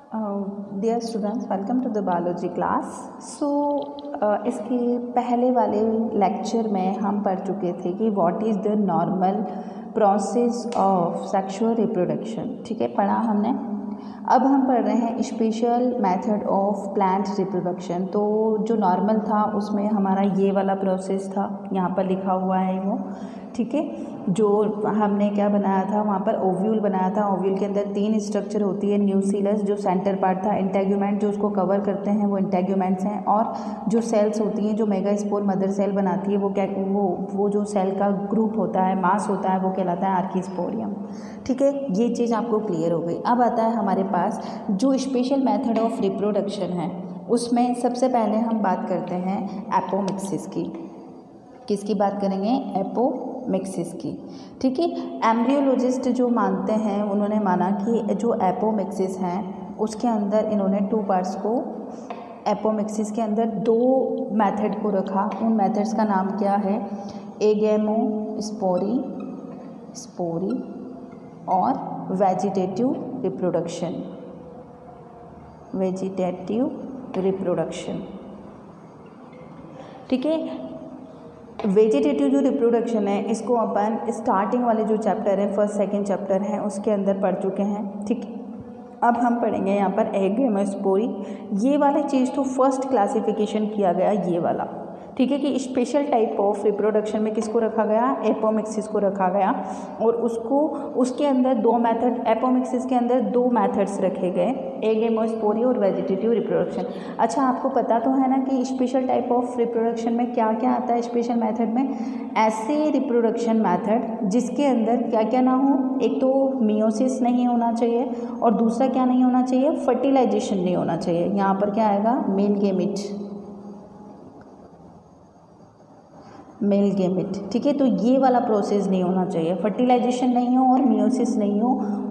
Dear students, welcome to the biology class. इसके पहले वाले लेक्चर में हम पढ़ चुके थे कि what is the normal process of sexual reproduction. ठीक है, पढ़ा हमने। अब हम पढ़ रहे हैं special method of plant reproduction. तो जो नॉर्मल था उसमें हमारा ये वाला प्रोसेस था, यहाँ पर लिखा हुआ है वो। ठीक है, जो हमने क्या बनाया था, वहाँ पर ओव्यूल बनाया था। ओव्यूल के अंदर 3 स्ट्रक्चर होती है। न्यूक्लियस जो सेंटर पार्ट था, इंटेगुमेंट जो उसको कवर करते हैं वो इंटेगुमेंट्स हैं, और जो सेल्स होती हैं जो मेगास्पोर मदर सेल बनाती है वो जो सेल का ग्रुप होता है, मास होता है, वो कहलाता है आर्कीस्पोरियम। ठीक है, ये चीज़ आपको क्लियर हो गई। अब आता है हमारे पास जो स्पेशल मेथड ऑफ रिप्रोडक्शन है, उसमें सबसे पहले हम बात करते हैं एपोमिक्सिस की। किसकी बात करेंगे? एपोमिक्सिस की। ठीक है, एम्ब्रियोलॉजिस्ट जो मानते हैं, उन्होंने माना कि जो एपोमिक्सिस हैं उसके अंदर इन्होंने 2 पार्ट्स को, एपोमिक्सिस के अंदर 2 मेथड को रखा। उन मेथड्स का नाम क्या है? एगेमोस्पोरी और वेजिटेटिव रिप्रोडक्शन। ठीक है, वेजिटेटिव जो रिप्रोडक्शन है, इसको अपन स्टार्टिंग वाले जो चैप्टर है, फर्स्ट सेकंड चैप्टर हैं, उसके अंदर पढ़ चुके हैं। ठीक, अब हम पढ़ेंगे यहाँ पर एगेमोस्पोरी। ये वाली चीज़ तो फर्स्ट क्लासिफिकेशन किया गया ये वाला। ठीक है, कि स्पेशल टाइप ऑफ रिप्रोडक्शन में किसको रखा गया? एपोमिक्सिस को रखा गया। और उसके अंदर 2 मेथड, एपोमिक्सिस के अंदर 2 मेथड्स रखे गए, एगेमोस्पोरी और वेजिटेटिव रिप्रोडक्शन। अच्छा, आपको पता तो है ना कि स्पेशल टाइप ऑफ रिप्रोडक्शन में क्या क्या आता है? स्पेशल मेथड में ऐसे रिप्रोडक्शन मेथड जिसके अंदर क्या क्या ना हो। एक तो मियोसिस नहीं होना चाहिए, और दूसरा क्या नहीं होना चाहिए? फर्टिलाइजेशन नहीं होना चाहिए। यहाँ पर क्या आएगा? Male gamete. ठीक है, तो ये वाला प्रोसेस नहीं होना चाहिए, फर्टिलाइजेशन नहीं हो और मियोसिस नहीं हो।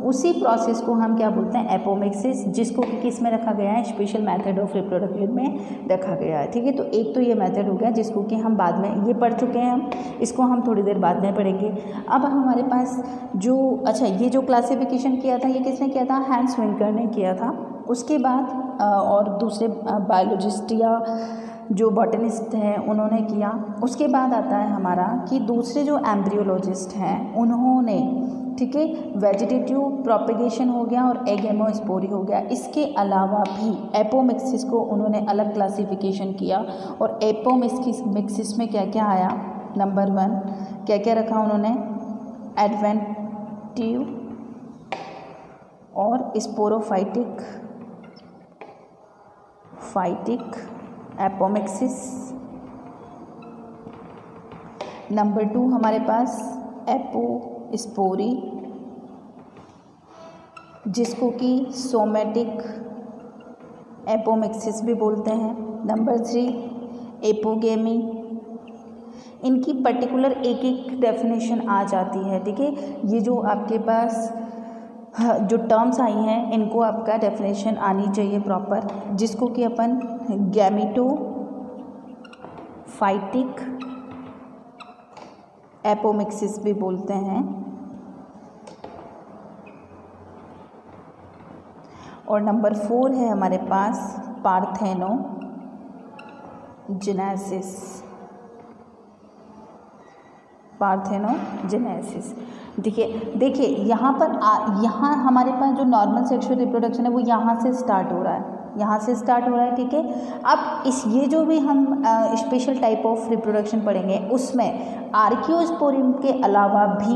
उसी प्रोसेस को हम क्या बोलते हैं? एपोमिक्सिस, जिसको कि किस में रखा गया है? स्पेशल मेथड ऑफ रिप्रोडक्शन में रखा गया है। ठीक है, तो एक तो ये मेथड हो गया जिसको कि हम बाद में, ये पढ़ चुके हैं हम, इसको हम थोड़ी देर बाद में पढ़ेंगे। अब हमारे पास जो, अच्छा, ये जो क्लासिफिकेशन किया था, ये किसने किया था? हैंस विंकर ने किया था। उसके बाद और दूसरे बायोलॉजिस्ट या जो बॉटनिस्ट हैं उन्होंने किया। उसके बाद आता है हमारा कि दूसरे जो एम्ब्रियोलॉजिस्ट हैं उन्होंने, ठीक है, वेजिटेटिव प्रोपेगेशन हो गया और एगेमोस्पोरी हो गया। इसके अलावा भी एपोमिक्सिस को उन्होंने अलग क्लासिफिकेशन किया। और एपोमिक्सिस में क्या क्या आया? नंबर 1 क्या क्या रखा उन्होंने? एडवेंटिव और स्पोरोफाइटिक एपोमिक्सिस। नंबर 2 हमारे पास एपोस्पोरी, जिसको कि सोमेटिक एपोमिक्सिस भी बोलते हैं। Number 3 apogamy. इनकी पर्टिकुलर एक एक डेफिनेशन आ जाती है। ठीक है, ये जो आपके पास जो टर्म्स आई हैं, इनको आपका डेफिनेशन आनी चाहिए प्रॉपर, जिसको कि अपन गैमेटोफाइटिक एपोमिक्सिस भी बोलते हैं। और नंबर 4 है हमारे पास पार्थेनोजेनेसिस। देखिए यहाँ हमारे पास जो नॉर्मल सेक्सुअल रिप्रोडक्शन है वो यहाँ से स्टार्ट हो रहा है। ठीक है, अब ये जो भी हम स्पेशल टाइप ऑफ रिप्रोडक्शन पढ़ेंगे, उसमें आर्कियोस्पोरियम के अलावा भी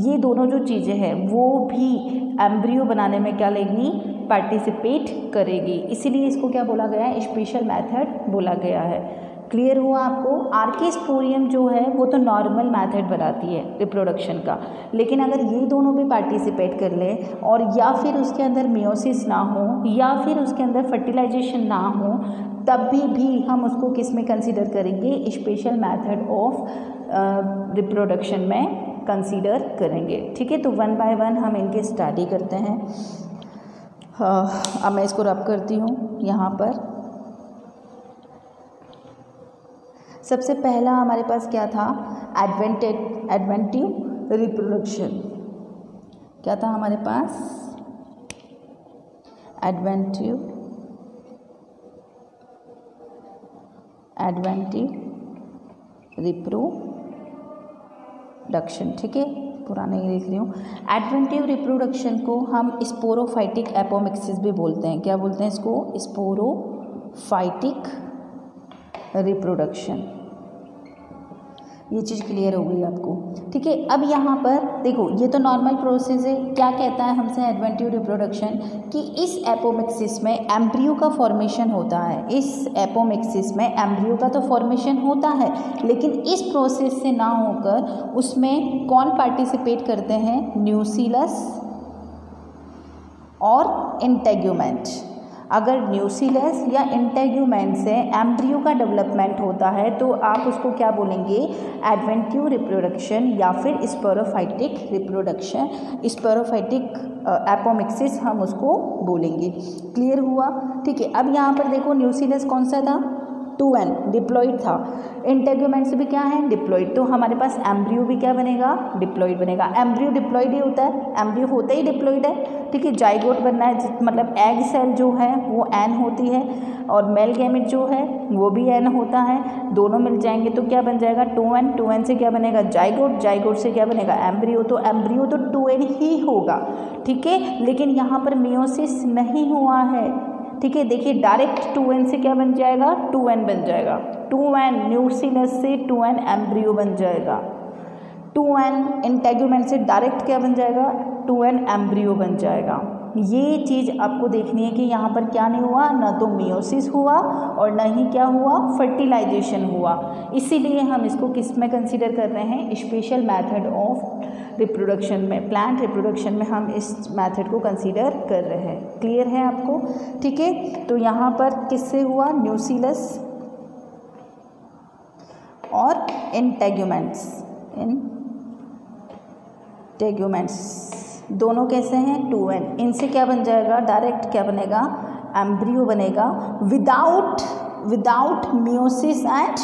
ये दोनों जो चीज़ें हैं वो भी एम्ब्रियो बनाने में क्या लेंगी? पार्टिसिपेट करेगी। इसीलिए इसको क्या बोला गया है? स्पेशल मेथड बोला गया है। क्लियर हुआ आपको? आर्कियोस्पोरियम जो है वो तो नॉर्मल मेथड बनाती है रिप्रोडक्शन का, लेकिन अगर ये दोनों भी पार्टिसिपेट कर ले और या फिर उसके अंदर मियोसिस ना हो या फिर उसके अंदर फर्टिलाइजेशन ना हो, तब भी हम उसको किस में कंसीडर करेंगे? स्पेशल मेथड ऑफ रिप्रोडक्शन में कंसीडर करेंगे। ठीक है, तो 1 बाय 1 हम इनके स्टडी करते हैं। अब मैं इसको रब करती हूँ यहाँ पर। सबसे पहला हमारे पास क्या था? Adventive reproduction. क्या था हमारे पास? एडवेंटिव रिप्रोडक्शन, ठीक है, पुराने ही लिख रही हूँ। एडवेंटिव रिप्रोडक्शन को हम स्पोरोफाइटिक एपोमिक्सिस भी बोलते हैं। क्या बोलते हैं इसको? Sporophytic reproduction. ये चीज़ क्लियर हो गई आपको, ठीक है। अब यहाँ पर देखो, ये तो नॉर्मल प्रोसेस है। क्या कहता है हमसे एडवेंटिव रिप्रोडक्शन? कि इस एपोमिक्सिस में एम्ब्रियो का फॉर्मेशन होता है। इस एपोमिक्सिस में एम्ब्रियो का तो फॉर्मेशन होता है, लेकिन इस प्रोसेस से ना होकर उसमें कौन पार्टिसिपेट करते हैं? न्यूसीलस और इंटेग्यूमेंट। अगर न्यूसीलस या इंटेग्यूमेंट से एम्ब्रियो का डेवलपमेंट होता है तो आप उसको क्या बोलेंगे? एडवेंटिव रिप्रोडक्शन या फिर स्पोरोफाइटिक रिप्रोडक्शन, स्पोरोफाइटिक एपोमिक्सिस हम उसको बोलेंगे। क्लियर हुआ? ठीक है। अब यहाँ पर देखो, न्यूसीलस कौन सा था? 2n, डिप्लॉइड था। इंटेग्यूमेंट्स भी क्या है? डिप्लॉइड। तो हमारे पास एम्ब्रियो भी क्या बनेगा? डिप्लॉइड बनेगा। एम्ब्रियो डिप्लॉइड ही होता है, एम्ब्रियो होता ही डिप्लॉइड है, ठीक है। जाइगोट बनना है, मतलब एग सेल जो है वो n होती है और मेल गैमेट जो है वो भी n होता है। दोनों मिल जाएंगे तो क्या बन जाएगा? 2n। 2n से क्या बनेगा? जाइगोट। जाइगोट से क्या बनेगा? एम्ब्रियो। तो एम्ब्रियो तो 2n ही होगा, ठीक है। लेकिन यहाँ पर मियोसिस नहीं हुआ है, ठीक है। देखिए, डायरेक्ट 2n से क्या बन जाएगा? 2n बन जाएगा। 2n न्यूसीलस से 2n एम्ब्रियो बन जाएगा। 2n इंटेग्यूमेंट से डायरेक्ट क्या बन जाएगा? 2n एम्ब्रियो बन जाएगा। ये चीज़ आपको देखनी है कि यहाँ पर क्या नहीं हुआ, ना तो मियोसिस हुआ और ना ही क्या हुआ, फर्टिलाइजेशन हुआ। इसीलिए हम इसको किस में कंसीडर कर रहे हैं? स्पेशल मेथड ऑफ रिप्रोडक्शन में, प्लांट रिप्रोडक्शन में हम इस मेथड को कंसीडर कर रहे हैं। क्लियर है आपको? ठीक है। तो यहाँ पर किससे हुआ? न्यूसीलस और इंटेग्यूमेंट्स। दोनों कैसे हैं? 2n। इनसे क्या बन जाएगा? डायरेक्ट क्या बनेगा? एम्ब्रियो बनेगा, विदाउट मियोसिस एंड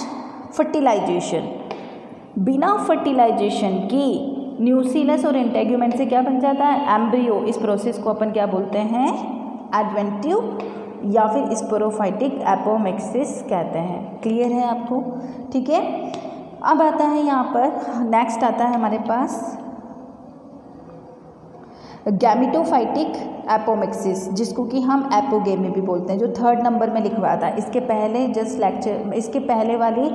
फर्टिलाइजेशन। बिना फर्टिलाइजेशन की न्यूसीलस और इंटेग्यूमेंट से क्या बन जाता है? एम्ब्रियो। इस प्रोसेस को अपन क्या बोलते हैं? एडवेंटिव या फिर स्पोरोफाइटिक एपोमिक्सिस कहते हैं। क्लियर है आपको? ठीक है। अब आता है यहाँ पर, नेक्स्ट आता है हमारे पास गैमेटोफाइटिक एपोमिक्सिस, जिसको कि हम एपोगेमी भी बोलते हैं, जो 3rd नंबर में लिखवाया था। इसके पहले इसके पहले वाली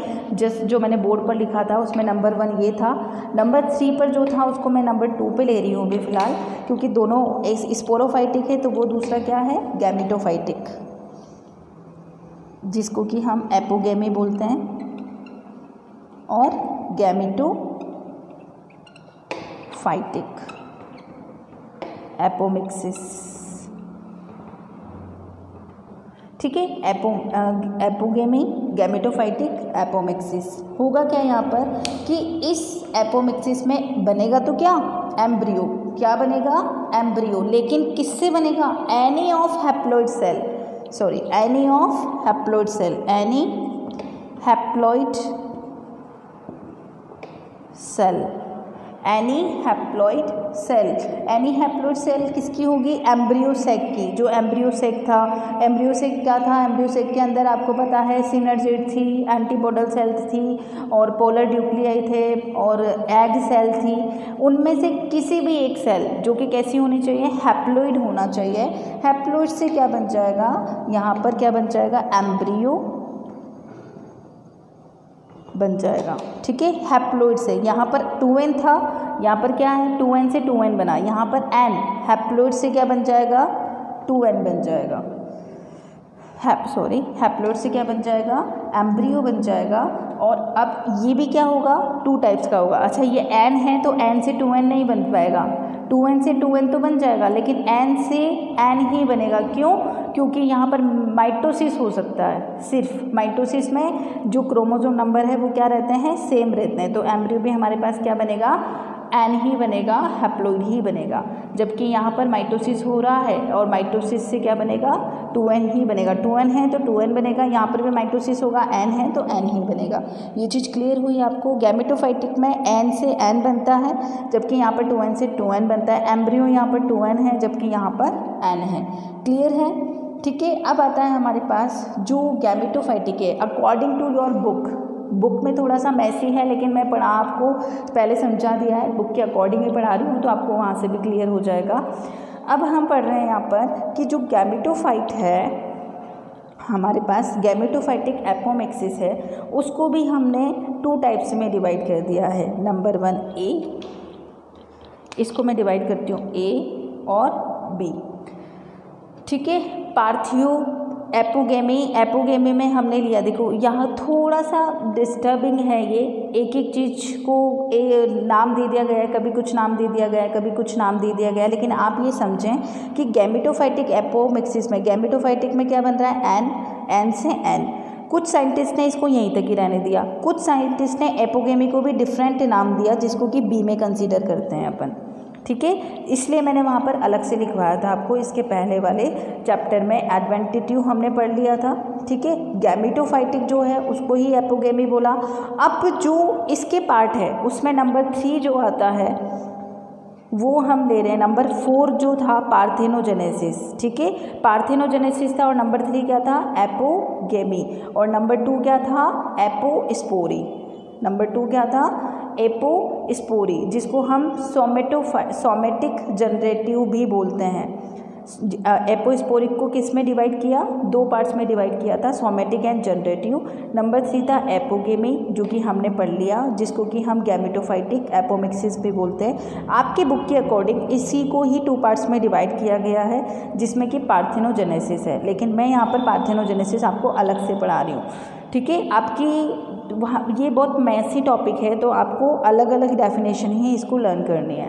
जो मैंने बोर्ड पर लिखा था उसमें नंबर 1 ये था। नंबर 3 पर जो था उसको मैं नंबर 2 पे ले रही हूँ अभी फ़िलहाल, क्योंकि दोनों स्पोरोफाइटिक है, तो वो दूसरा क्या है? गैमेटोफाइटिक, जिसको कि हम एपोगेमी बोलते हैं, और गैमेटोफाइटिक एपोमिक्सिस, ठीक है। Apogamy, gametophytic apomixis. होगा क्या यहाँ पर कि इस एपोमिक्सिस में बनेगा तो क्या? एम्ब्रियो। क्या बनेगा? एम्ब्रियो। लेकिन किससे बनेगा? Any of haploid cell, any haploid cell किसकी होगी? एम्ब्रियो सेक की। जो एम्ब्रियो सेक था, एम्ब्रियो सेक क्या था? एम्ब्रियो सेक के अंदर आपको पता है सिनर्जिड थी, एंटीपोडल सेल थी और पोलर न्यूक्लियाई थे और एग सेल थी। उनमें से किसी भी एक सेल जो कि कैसी होनी चाहिए? हैप्लॉइड होना चाहिए। हैप्लॉइड से क्या बन जाएगा? यहाँ पर क्या बन जाएगा? एम्ब्रियो बन जाएगा, ठीक है। हैप्लॉइड से यहाँ पर 2n था, यहाँ पर क्या है? 2n से 2n बना, यहाँ पर n। हैप्लॉइड से क्या बन जाएगा? 2n बन जाएगा। हैप्लॉइड से क्या बन जाएगा? एम्ब्रियो बन जाएगा। और अब ये भी क्या होगा? 2 टाइप्स का होगा। अच्छा, ये n है तो n से 2n नहीं बन पाएगा। 2n से 2n तो बन जाएगा, लेकिन n से n ही बनेगा। क्यों? क्योंकि यहाँ पर माइटोसिस हो सकता है। सिर्फ माइटोसिस में जो क्रोमोसोम नंबर है वो क्या रहते हैं? सेम रहते हैं। तो एम्ब्रियो भी हमारे पास क्या बनेगा? एन ही बनेगा, हैप्लॉइड ही बनेगा। जबकि यहाँ पर माइटोसिस हो रहा है और माइटोसिस से क्या बनेगा, 2n ही बनेगा। 2n है तो 2n बनेगा, यहाँ पर भी माइटोसिस होगा, n है तो n ही बनेगा। ये चीज़ क्लियर हुई आपको। गैमेटोफाइटिक में n से n बनता है, जबकि यहाँ पर 2n से 2n बनता है। एम्ब्रियो यहाँ पर 2n है, जबकि यहाँ पर n है। क्लियर है, ठीक है। अब आता है हमारे पास जो गैमेटोफाइटिक है अकॉर्डिंग टू योर बुक में थोड़ा सा मैसी है, लेकिन मैं पढ़ा आपको पहले समझा दिया है, बुक के अकॉर्डिंग ही पढ़ा रही हूँ, तो आपको वहाँ से भी क्लियर हो जाएगा। अब हम पढ़ रहे हैं यहाँ पर कि जो गैमेटोफाइट है हमारे पास, गैमेटोफाइटिक एपोमिक्सिस है, उसको भी हमने 2 टाइप्स में डिवाइड कर दिया है। नंबर 1 ए, इसको मैं डिवाइड करती हूँ ए और बी, ठीक है। पार्थियो एपोगेमी में हमने लिया, देखो यहाँ थोड़ा सा डिस्टर्बिंग है, ये एक एक चीज़ को नाम दे दिया गया है, कभी कुछ नाम दे दिया गया है, कभी कुछ नाम दे दिया गया है। लेकिन आप ये समझें कि गैमेटोफाइटिक एपोमिक्सिस में, गैमेटोफाइटिक में क्या बन रहा है, एन से एन। कुछ साइंटिस्ट ने इसको यहीं तक ही रहने दिया, कुछ साइंटिस्ट ने एपोगेमी को भी डिफरेंट नाम दिया, जिसको कि बी में कंसीडर करते हैं अपन, ठीक है। इसलिए मैंने वहाँ पर अलग से लिखवाया था आपको। इसके पहले वाले चैप्टर में एडवेंटिटिव हमने पढ़ लिया था, ठीक है। गैमेटोफाइटिक जो है उसको ही एपोगेमी बोला। अब जो इसके पार्ट है उसमें नंबर 3 जो आता है वो हम ले रहे हैं। नंबर 4 जो था पार्थेनोजेनेसिस, ठीक है, पार्थेनोजेनेसिस था, और नंबर 3 क्या था, एपोगेमी, और नंबर 2 क्या था, एपोस्पोरी। नंबर 2 क्या था, एपोस्पोरी, जिसको हम सोमेटिक जनरेटिव भी बोलते हैं। एपोस्पोरिक को किस में डिवाइड किया, 2 पार्ट्स में डिवाइड किया था, सोमेटिक एंड जनरेटिव। नंबर 3 था एपोगेमी, जो कि हमने पढ़ लिया, जिसको कि हम गैमेटोफाइटिक एपोमिक्सिस भी बोलते हैं। आपके बुक के अकॉर्डिंग इसी को ही 2 पार्ट्स में डिवाइड किया गया है, जिसमें कि पार्थेनोजेनेसिस है, लेकिन मैं यहाँ पर पार्थेनोजेनेसिस आपको अलग से पढ़ा रही हूँ, ठीक है। आपकी ये बहुत मैसी टॉपिक है, तो आपको अलग अलग डेफिनेशन ही इसको लर्न करनी है।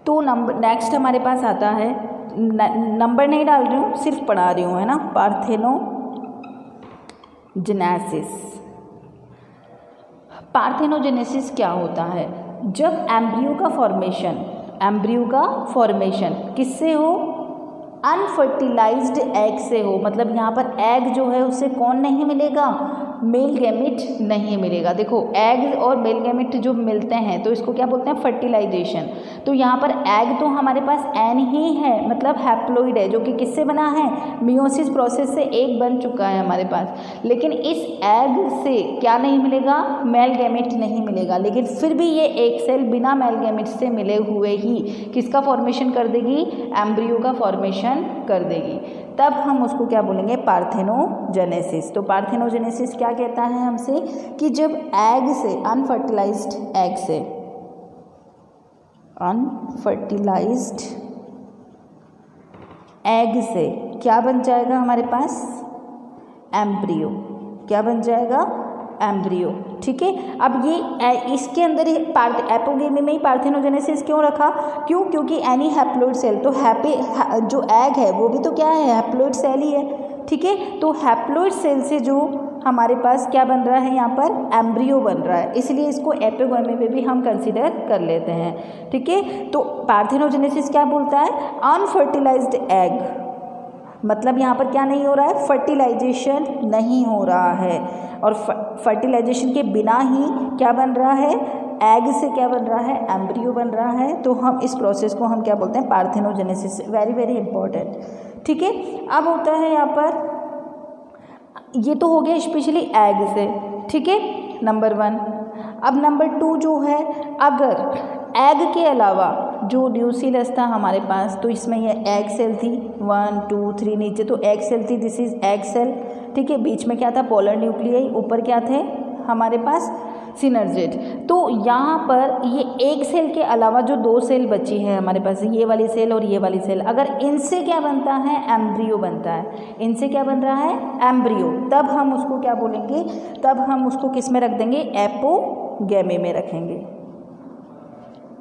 तो नेक्स्ट हमारे पास आता है, नंबर नहीं डाल रही हूँ, सिर्फ पढ़ा रही हूँ, है ना, पार्थेनोजेनेसिस। पार्थेनोजेनेसिस क्या होता है, जब एम्ब्रियो का फॉर्मेशन किससे हो, अनफर्टिलाइज्ड एग से हो। मतलब यहाँ पर एग जो है उससे कौन नहीं मिलेगा, मेल गैमेट नहीं मिलेगा। देखो एग और मेल गैमेट जो मिलते हैं तो इसको क्या बोलते हैं, फर्टिलाइजेशन। तो यहाँ पर एग तो हमारे पास एन ही है, मतलब हैप्लॉइड है, जो कि किससे बना है, मियोसिस प्रोसेस से एक बन चुका है हमारे पास। लेकिन इस एग से क्या नहीं मिलेगा, मेल गैमेट नहीं मिलेगा। लेकिन फिर भी ये एक सेल बिना मेल गैमेट से मिले हुए ही किसका फॉर्मेशन कर देगी, एम्ब्रियो का फॉर्मेशन कर देगी। तब हम उसको क्या बोलेंगे, पार्थेनोजेनेसिस। तो पार्थेनोजेनेसिस क्या कहता है हमसे कि जब एग से, अनफर्टिलाइज्ड एग से क्या बन जाएगा हमारे पास, एम्ब्रियो। क्या बन जाएगा, एम्ब्रियो, ठीक है। अब ये इसके अंदर ही एपोगेमी में ही पार्थेनोजेनेसिस क्यों रखा, क्योंकि एनी हैप्लॉइड सेल, तो जो एग है वो भी तो क्या है, हैप्लॉइड सेल ही है, ठीक है। तो हैप्लॉइड सेल से जो हमारे पास क्या बन रहा है, यहाँ पर एम्ब्रियो बन रहा है, इसलिए इसको एपोगेमी में भी हम कंसीडर कर लेते हैं, ठीक है। तो पार्थेनोजेनेसिस क्या बोलता है, अनफर्टिलाइज्ड एग, मतलब यहाँ पर क्या नहीं हो रहा है, फर्टिलाइजेशन नहीं हो रहा है, और फर्टिलाइजेशन के बिना ही क्या बन रहा है, एग से क्या बन रहा है, एम्ब्रियो बन रहा है। तो हम इस प्रोसेस को हम क्या बोलते हैं, पार्थेनोजेनेसिस। वेरी वेरी इंपॉर्टेंट, ठीक है। अब होता है यहाँ पर, ये तो हो गया स्पेशली एग से, ठीक है, नंबर 1। अब नंबर 2 जो है, अगर एग के अलावा जो न्यूक्लियस था हमारे पास, तो इसमें ये एग सेल थी, 1 2 3 नीचे तो एग सेल थी, दिस इज एग सेल, ठीक है। बीच में क्या था, पोलर न्यूक्लियाई, ऊपर क्या थे हमारे पास, सिनर्जिड। तो यहाँ पर ये एक सेल के अलावा जो 2 सेल बची है हमारे पास, ये वाली सेल और ये वाली सेल, अगर इनसे क्या बनता है, एम्ब्रियो बनता है, इनसे क्या बन रहा है, एम्ब्रियो, तब हम उसको क्या बोलेंगे, तब हम उसको किस में रख देंगे, एपोगेमी में रखेंगे,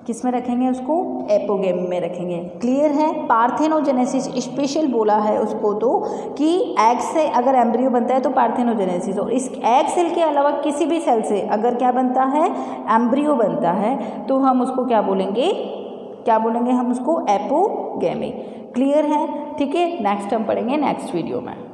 किस में रखेंगे उसको, एपोगेमी में रखेंगे। क्लियर है। पार्थेनोजेनेसिस स्पेशल बोला है उसको तो कि एग से अगर एम्ब्रियो बनता है तो पार्थेनोजेनेसिस, और इस एग सेल के अलावा किसी भी सेल से अगर क्या बनता है, एम्ब्रियो बनता है, तो हम उसको क्या बोलेंगे, हम उसको एपोगेमी। क्लियर है, ठीक है। नेक्स्ट हम पढ़ेंगे नेक्स्ट वीडियो में।